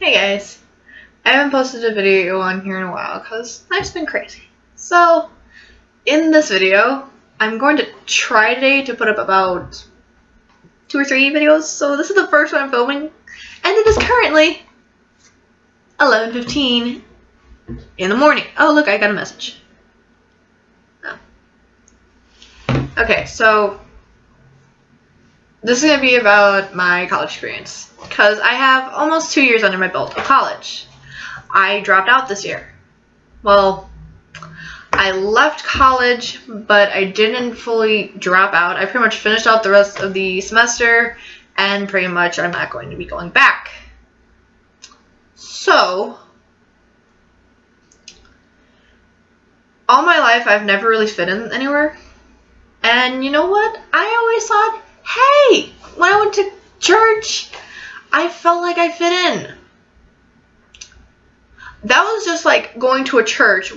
Hey guys, I haven't posted a video on here in a while because life's been crazy. So, in this video, I'm going to try today to put up about 2 or 3 videos. So this is the first one I'm filming, and it is currently 11:15 in the morning. Oh look, I got a message. Oh. Okay, so this is going to be about my college experience because I have almost 2 years under my belt of college. I dropped out this year. Well, I left college, but I didn't fully drop out. I pretty much finished out the rest of the semester, and pretty much I'm not going to be going back. So, all my life I've never really fit in anywhere. And you know what? I always thought, hey, when I went to church, I felt like I fit in. That was just like going to a church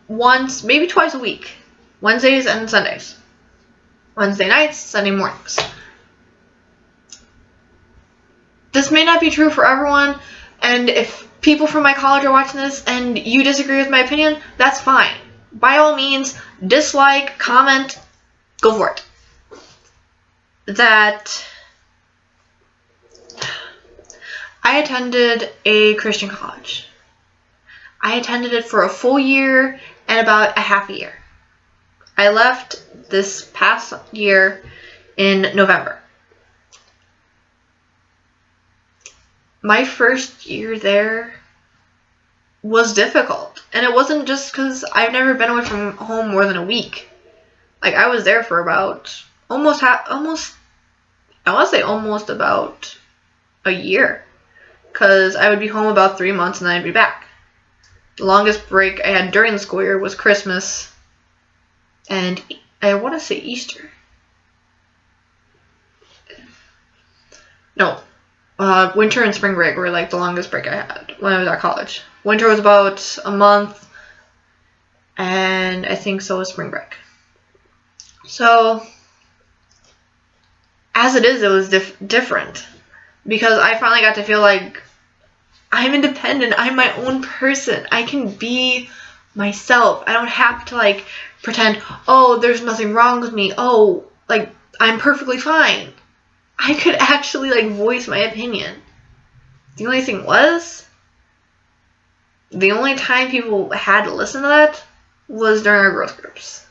once, maybe twice a week. Wednesdays and Sundays. Wednesday nights, Sunday mornings. This may not be true for everyone, and if people from my college are watching this and you disagree with my opinion, that's fine. By all means, dislike, comment, go for it. That I attended a Christian college. I attended it for a full year and about a half a year. I left this past year in November. My first year there was difficult. And it wasn't just because I've never been away from home more than a week. Like, I was there for about almost about a year. Because I would be home about 3 months and then I'd be back. The longest break I had during the school year was Christmas and I want to say Easter. No, winter and spring break were like the longest break I had when I was at college. Winter was about a month, and I think so was spring break. So, as it is, it was different because I finally got to feel like I'm independent. I'm my own person. I can be myself. I don't have to like pretend, oh, there's nothing wrong with me. Oh, like I'm perfectly fine. I could actually like voice my opinion. The only thing was, the only time people had to listen to that was during our growth groups.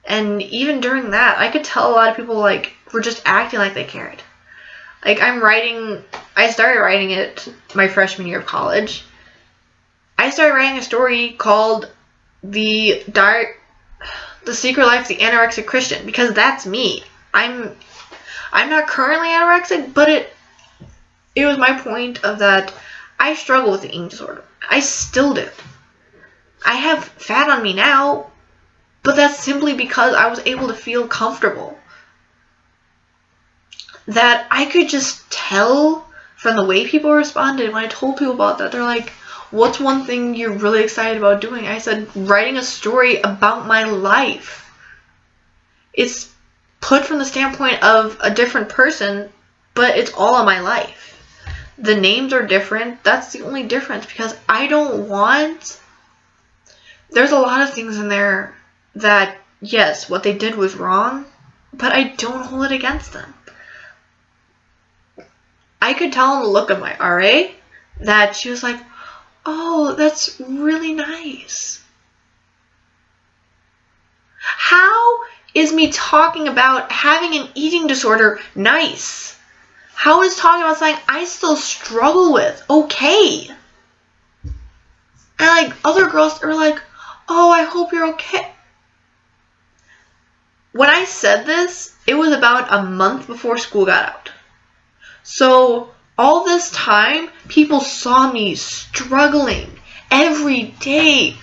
And even during that, I could tell a lot of people like were just acting like they cared. Like I started writing it my freshman year of college. I started writing a story called The Secret Life of the Anorexic Christian because that's me. I'm not currently anorexic, but it was my point of that I struggle with the eating disorder. I still do. I have fat on me now, but that's simply because I was able to feel comfortable. That I could just tell from the way people responded when I told people about that. They're like, what's one thing you're really excited about doing? I said, writing a story about my life. It's put from the standpoint of a different person, but it's all of my life. The names are different. That's the only difference because there's a lot of things in there that, yes, what they did was wrong, but I don't hold it against them. I could tell in the look of my RA that she was like, oh, that's really nice. How is me talking about having an eating disorder nice? How is talking about something I still struggle with okay? And like other girls are like, oh, I hope you're okay. When I said this, it was about a month before school got out. So all this time, people saw me struggling every day.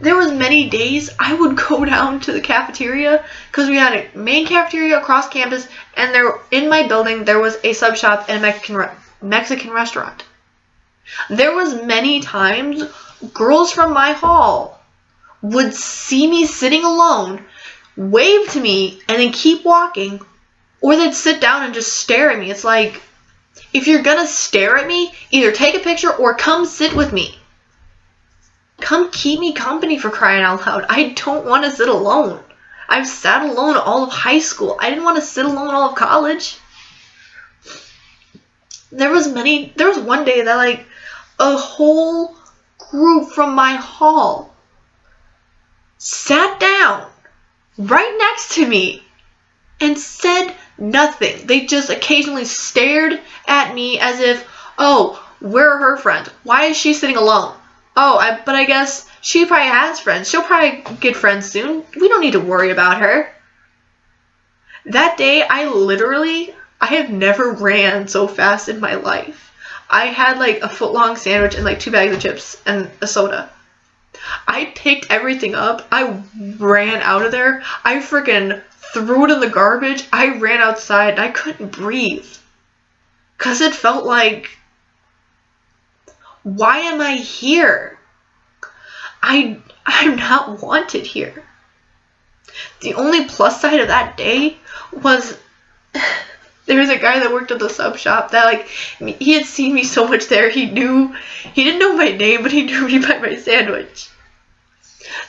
There was many days I would go down to the cafeteria because we had a main cafeteria across campus, and there in my building there was a sub shop and a Mexican restaurant. There was many times girls from my hall would see me sitting alone, wave to me, and then keep walking, or they'd sit down and just stare at me. It's like, If you're gonna stare at me, either take a picture or come sit with me. Come keep me company, for crying out loud. I don't want to sit alone. I've sat alone all of high school. I didn't want to sit alone all of college. There was one day that like a whole group from my hall sat down right next to me and said nothing. They just occasionally stared at me as if, oh, where are her friends? Why is she sitting alone? Oh, but I guess she probably has friends. She'll probably get friends soon. We don't need to worry about her. That day, I have never ran so fast in my life. I had like a foot-long sandwich and like 2 bags of chips and a soda. I picked everything up. I ran out of there. I freaking threw it in the garbage. I ran outside and I couldn't breathe. Because it felt like, why am I here? I'm not wanted here. The only plus side of that day was there was a guy that worked at the sub shop that like he had seen me so much there. He didn't know my name, but he knew me by my sandwich.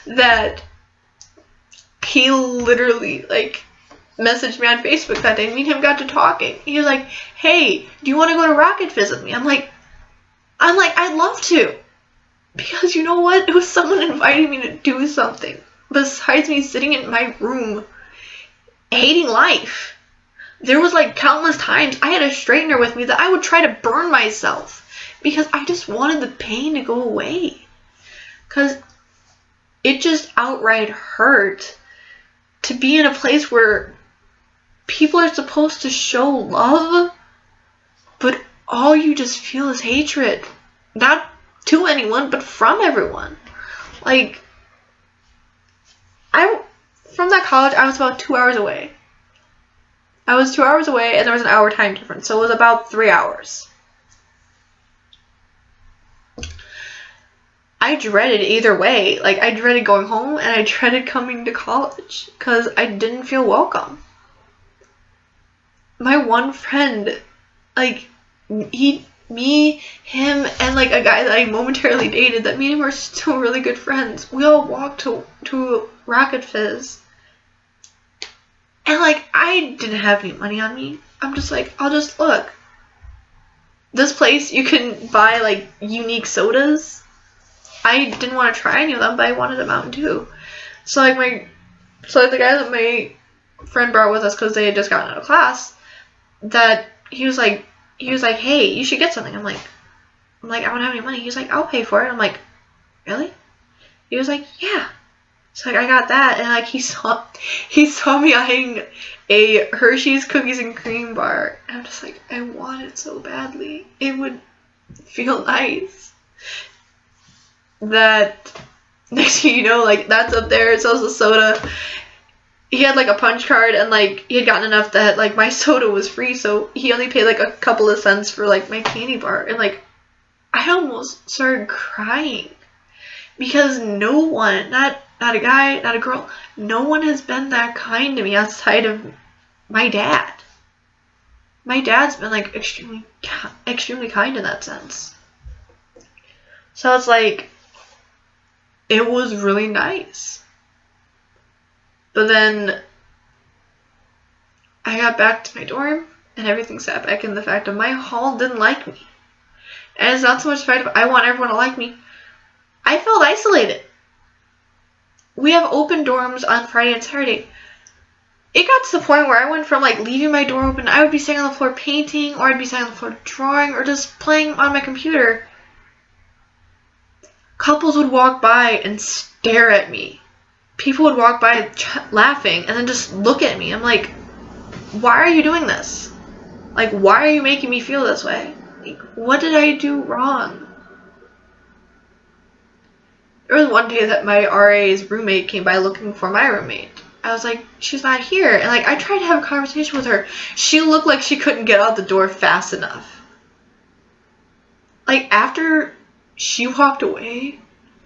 That he literally like messaged me on Facebook that day. Me and him got to talking. He was like, "Hey, do you want to go to Rocket Fizz with me?" I'm like, I'd love to. Because you know what? It was someone inviting me to do something besides me sitting in my room hating life. There was like countless times I had a straightener with me that I would try to burn myself because I just wanted the pain to go away. Because it just outright hurt to be in a place where people are supposed to show love, but all you just feel is hatred. Not to anyone, but from everyone. Like, from that college, I was about 2 hours away. I was 2 hours away, and there was an hour time difference, so it was about 3 hours. I dreaded either way. Like, I dreaded going home, and I dreaded coming to college, because I didn't feel welcome. My one friend, like, me, him, and like a guy that I momentarily dated, that me and him are still really good friends. We all walked to Rocket Fizz. And like, I didn't have any money on me. I'm just like, I'll just look. This place, you can buy like unique sodas. I didn't want to try any of them, but I wanted a Mountain Dew. So like the guy that my friend brought with us, because they had just gotten out of class, that he was like, hey, you should get something. I'm like, I don't have any money. He's like, I'll pay for it. I'm like, really? He was like, yeah. So like, I got that, and like he saw me eyeing a Hershey's cookies and cream bar, and I'm just like, I want it so badly. It would feel nice. That next thing you know, like that's up there. It sells the soda. He had like a punch card, and like he had gotten enough that like my soda was free, so he only paid like a couple of cents for like my candy bar, and like I almost started crying because no one, not a guy, not a girl, no one has been that kind to me outside of my dad. My dad's been like extremely kind in that sense. So it's like, it was really nice. But then I got back to my dorm and everything sat back in the fact of my hall didn't like me. And it's not so much the fact of I want everyone to like me. I felt isolated. We have open dorms on Friday and Saturday. It got to the point where I went from like leaving my door open, I would be sitting on the floor painting, or I'd be sitting on the floor drawing, or just playing on my computer. Couples would walk by and stare at me. People would walk by laughing and then just look at me. I'm like, why are you doing this? Like, why are you making me feel this way? Like, what did I do wrong? There was one day that my RA's roommate came by looking for my roommate. I was like, she's not here. And like, I tried to have a conversation with her. She looked like she couldn't get out the door fast enough. Like, after she walked away,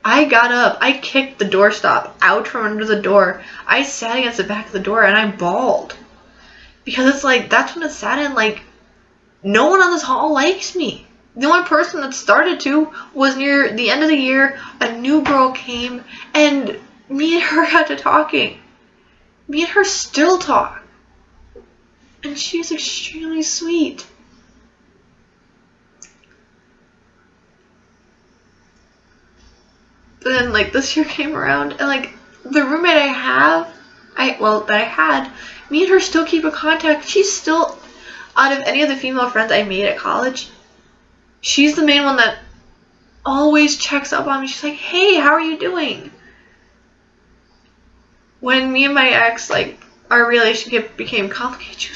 I got up. I kicked the doorstop out from under the door. I sat against the back of the door and I bawled. Because it's like, that's when it sat in, like, no one on this hall likes me. The only person that started to was near the end of the year. A new girl came, and me and her got to talking. Me and her still talk. And she's extremely sweet. But then, like, this year came around, and, like, the roommate that I had, me and her still keep in contact. She's still, out of any of the female friends I made at college, she's the main one that always checks up on me. She's like, hey, how are you doing? When me and my ex, like, our relationship became complicated, she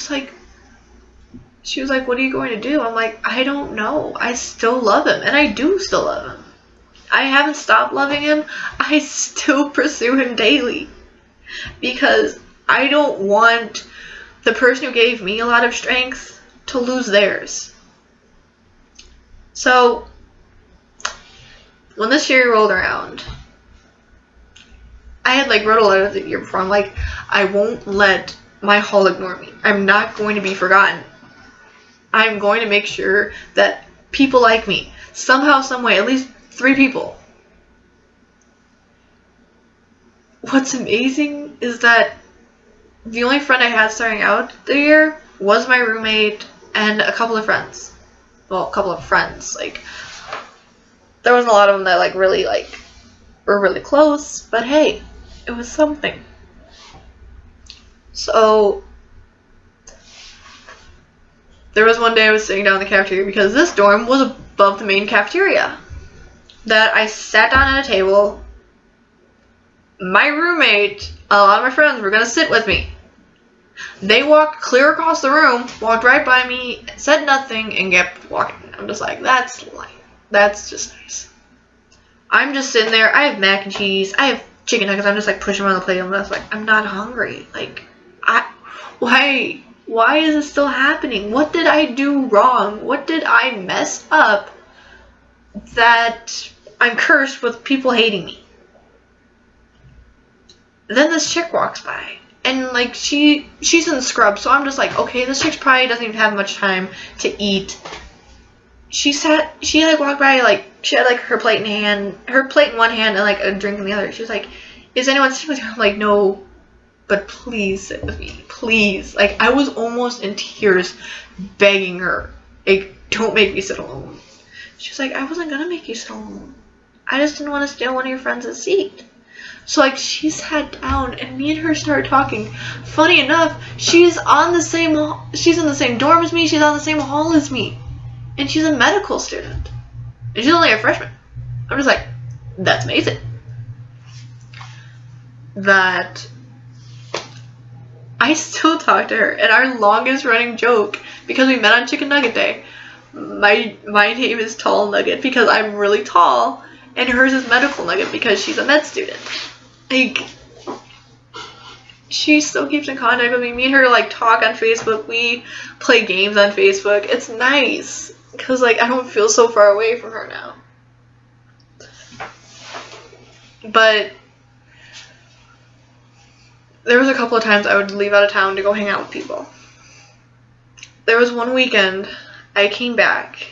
was like, what are you going to do? I'm like, I don't know. I still love him, and I do still love him. I haven't stopped loving him. I still pursue him daily. Because I don't want the person who gave me a lot of strength to lose theirs. So, when this year rolled around, I had, like, wrote a letter the year before. I'm like, I won't let my hall ignore me. I'm not going to be forgotten. I'm going to make sure that people like me. Somehow, some way, at least 3 people. What's amazing is that the only friend I had starting out the year was my roommate and a couple of friends. Well, a couple of friends. Like, there wasn't a lot of them that, like, really, like, were really close, but hey, it was something. So, there was one day I was sitting down in the cafeteria because this dorm was above the main cafeteria. That I sat down at a table. My roommate, a lot of my friends were going to sit with me. They walked clear across the room, walked right by me, said nothing, and kept walking. I'm just like, that's light. That's just nice. I'm just sitting there. I have mac and cheese. I have chicken nuggets. I'm just, like, pushing them on the plate. I'm just like, I'm not hungry. Like, why is this still happening? What did I do wrong? What did I mess up that I'm cursed with people hating me? Then this chick walks by, and, like, she's in the scrub, so I'm just like, okay, this chick probably doesn't even have much time to eat. She like walked by, like, she had, like, her plate in one hand and, like, a drink in the other. She was like, is anyone sitting with you? I'm like, no, but please sit with me, please. Like, I was almost in tears begging her, like, don't make me sit alone. She was like, I wasn't gonna make you sit alone. I just didn't want to steal one of your friends' seat. So, like, she sat down, and me and her started talking. Funny enough, she's in the same dorm as me, she's on the same hall as me. And she's a medical student. And she's only a freshman. I'm just like, that's amazing. That I still talk to her, and our longest running joke, because we met on Chicken Nugget Day, my name is Tall Nugget because I'm really tall, and hers is Medical Nugget because she's a med student. Like, she still keeps in contact with me. Me and her, like, talk on Facebook. We play games on Facebook. It's nice because, like, I don't feel so far away from her now. But there was a couple of times I would leave out of town to go hang out with people. There was one weekend I came back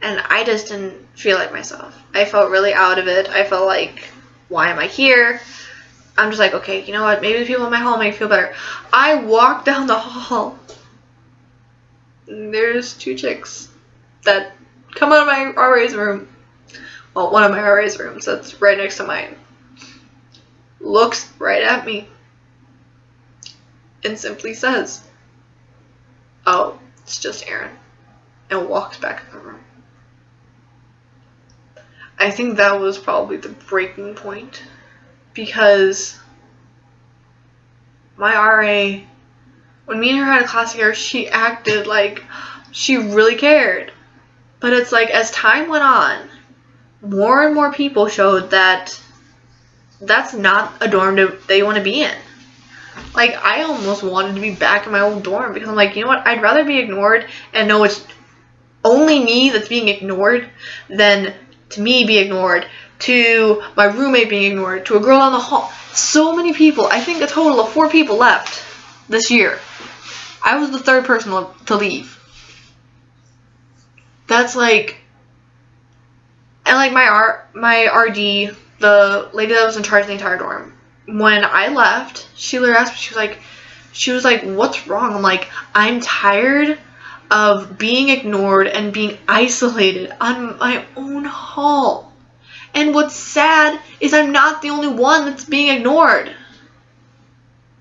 and I just didn't feel like myself. I felt really out of it. I felt like, why am I here? I'm just like, okay, you know what? Maybe the people in my hall make me feel better. I walked down the hall. And there's 2 chicks that come out of my RA's room. Well, one of my RA's rooms that's right next to mine. Looks right at me. And simply says, oh, it's just Aaron. And walks back in the room. I think that was probably the breaking point. Because my RA, when me and her had a class together, she acted like she really cared. But it's like, as time went on, more and more people showed that that's not a dorm they want to be in. Like, I almost wanted to be back in my old dorm because I'm like, you know what, I'd rather be ignored and know it's only me that's being ignored than to me be ignored, to my roommate being ignored, to a girl down the hall. So many people. I think a total of 4 people left this year. I was the 3rd person to leave. That's like, and like my RD, the lady that was in charge of the entire dorm, when I left, she literally asked me, she was like, what's wrong? I'm like, I'm tired of being ignored and being isolated on my own hall. And what's sad is I'm not the only one that's being ignored.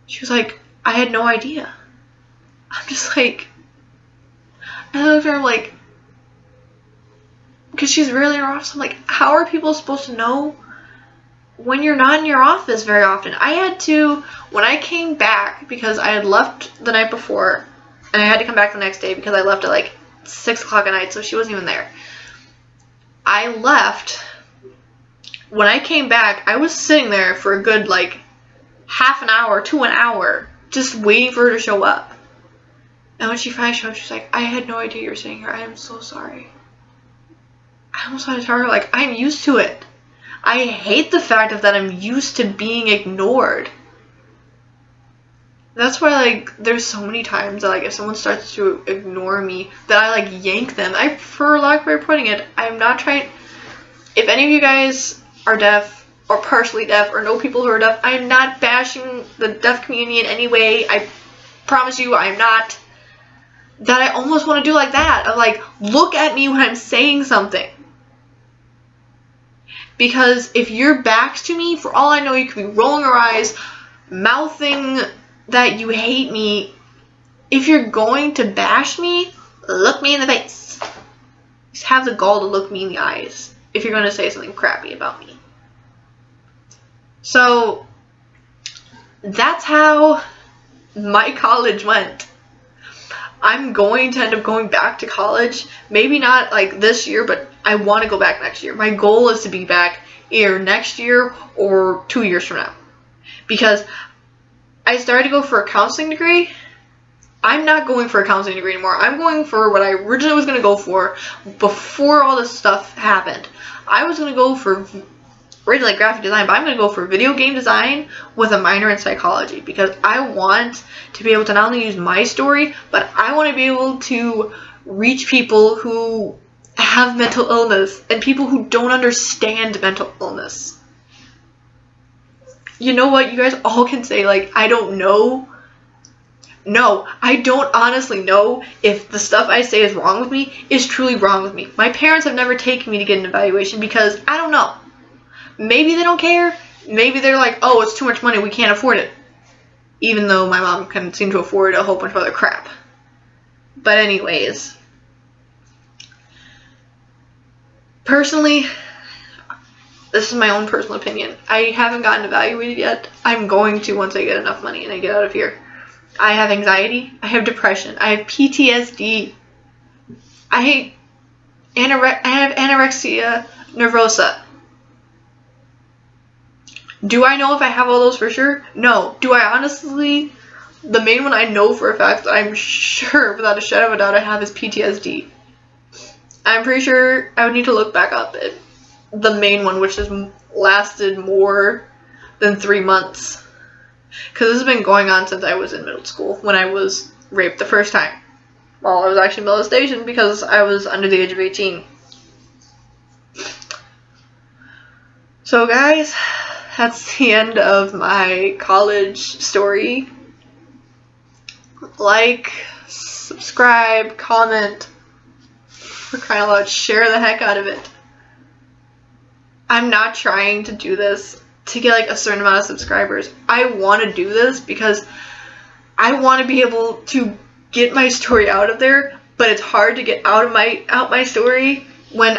She was like, I had no idea. I'm just like, I looked at her like, because she's really in her office. I'm like, how are people supposed to know when you're not in your office very often? I had to, when I came back, because I had left the night before, and I had to come back the next day because I left at like 6 o'clock at night, so she wasn't even there. I left. When I came back, I was sitting there for a good like half an hour to an hour, just waiting for her to show up. And when she finally showed up, she's like, I had no idea you were sitting here. I am so sorry. I almost wanted to tell her, like, I'm used to it. I hate the fact that I'm used to being ignored. That's why, like, there's so many times that, like, if someone starts to ignore me, that I, like, yank them. For lack of a way of putting it, I'm not trying... If any of you guys are deaf, or partially deaf, or know people who are deaf, I'm not bashing the deaf community in any way. I promise you, I'm not. That I almost want to do like that. Of, like, look at me when I'm saying something. Because if your back's to me, for all I know, you could be rolling your eyes, mouthing that you hate me. If you're going to bash me, look me in the face. Just have the gall to look me in the eyes if you're going to say something crappy about me. So, that's how my college went. I'm going to end up going back to college. Maybe not like this year, but I want to go back next year. My goal is to be back either next year or 2 years from now. Because I started to go for a counseling degree. I'm not going for a counseling degree anymore. I'm going for what I originally was going to go for before all this stuff happened. I was going to go for originally graphic design, but I'm going to go for video game design with a minor in psychology, because I want to be able to not only use my story, but I want to be able to reach people who have mental illness and people who don't understand mental illness. You know what? You guys all can say, like, I don't know. No, I don't honestly know if the stuff I say is wrong with me is truly wrong with me. My parents have never taken me to get an evaluation because I don't know. Maybe they don't care. Maybe they're like, oh, it's too much money, we can't afford it. Even though my mom can seem to afford a whole bunch of other crap. But anyways. Personally, this is my own personal opinion. I haven't gotten evaluated yet. I'm going to once I get enough money and I get out of here. I have anxiety. I have depression. I have PTSD. I have anorexia nervosa. Do I know if I have all those for sure? No. Do I honestly? The main one I know for a fact that I'm sure without a shadow of a doubt I have is PTSD. I'm pretty sure I would need to look back up at the main one, which has lasted more than 3 months. Because this has been going on since I was in middle school, when I was raped the first time. Well, I was actually molestation because I was under the age of 18. So guys, that's the end of my college story. Like, subscribe, comment, for crying out loud, share the heck out of it. I'm not trying to do this to get like a certain amount of subscribers. I want to do this because I want to be able to get my story out of there, but it's hard to get out my story when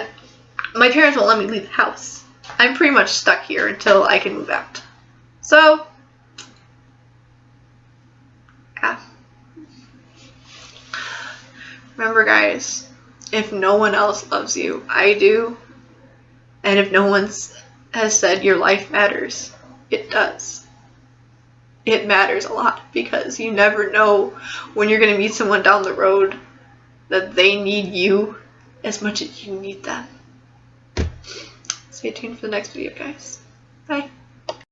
my parents won't let me leave the house. I'm pretty much stuck here until I can move out. So, yeah. Remember guys, if no one else loves you, I do. And if no one has said your life matters, it does. It matters a lot, because you never know when you're going to meet someone down the road that they need you as much as you need them. Stay tuned for the next video, guys. Bye.